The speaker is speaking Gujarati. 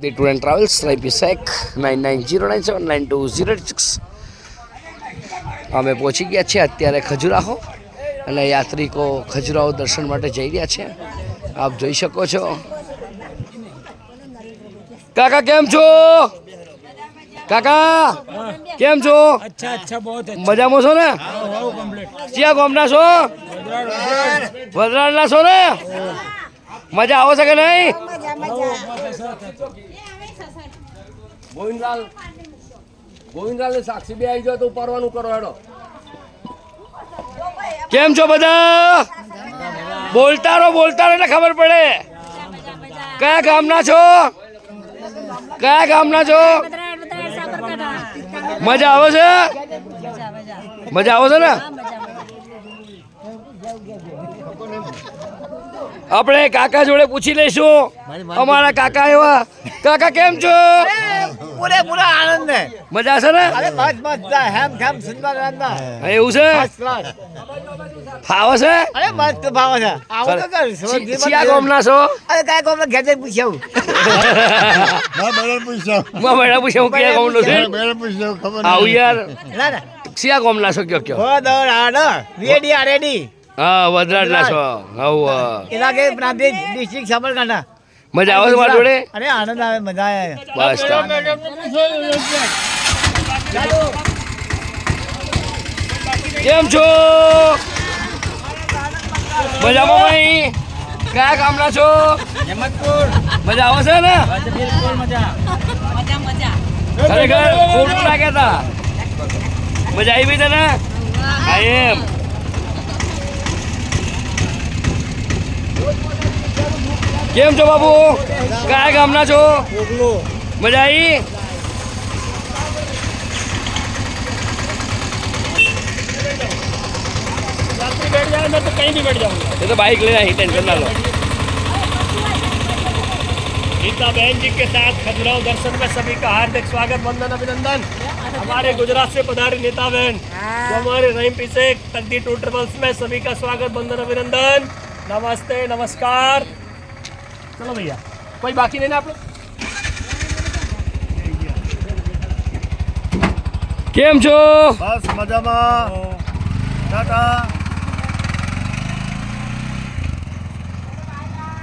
ધી ટૂર એન્ડ ટ્રાવેલ્સ લાઈપી 9909792086 અમે પહોંચી ગયા છીએ અત્યારે ખજુરાહો અને યાત્રિકો ખજુરાહો દર્શન માટે જઈ રહ્યા છે. આપ જોઈ શકો છો. કાકા કેમ છો? કાકા કેમ છો? अच्छा बहुत મજામાં છો ને? ક્યાં ગામના છો? વડરાજના છો ને? મજા આવે છે કે નહીં? ગોવિંદલાલ સાક્ષી બે આવી જાય તો ઉપાડવાનું કરો હેડો. કેમ છો બધા? બોલતા રહો એટલે ખબર પડે. કયા ગામના છો? કયા ગામના છો? મજા આવે છે? મજા આવે છે ને? આપણે કાકા જોડે પૂછી લઈશું. અમારા કાકા એવા. કાકા કેમ છો? पूरा आनंद है. મજા છે ને? अरे मस्त मस्त हम सुंदर रहना. એવું છે? ફાવે છે? अरे मस्त भाव है. आओ तो कर. ક્યાં ગામના છો? अरे काय को मैं घर पूछाऊं. મેં પૂછ્યું ક્યાં ગામનો છે? આવું યાર. ना ना. ક્યાં ગામના છો કયો કયો? हो दौड़ आना. रेडी. હા વડરાજના છો. આવું इलाके प्रांतिक डिस्ट्रिक्ट साबरकांठा. મજા આવે છે મારા જોડે? अरे आनंद आवे मजा आया. બસ કેમ છો? મજામાં ભાઈ? કયા ગામના છો? हिम्मतपुर. મજા આવે છે ને? बिल्कुल मजा. ખરેખર ખોટું લાગ્યા હતા. મજા આવી તને? હા એમ. કેમ છો બાબુ? કયા ગામના છો? મજા આવી? बैठ जाए मैं तो कहीं भी बैठ जाऊंगा. ये तो बाइक लेना ही टेंशन ना लो. गीता बहन जी के साथ खजुराहो दर्शन में सभी का हार्दिक स्वागत वंदन अभिनंदन. हमारे गुजरात से पधारी नेता बहन तो हमारे रहीम पीसे तकदीर टूर ट्रेवल्स में सभी का स्वागत वंदन अभिनंदन. नमस्ते नमस्कार. चलो भैया कोई बाकी नहीं ना आप लोग. કેમ છો? બસ મજામાં ટાટા.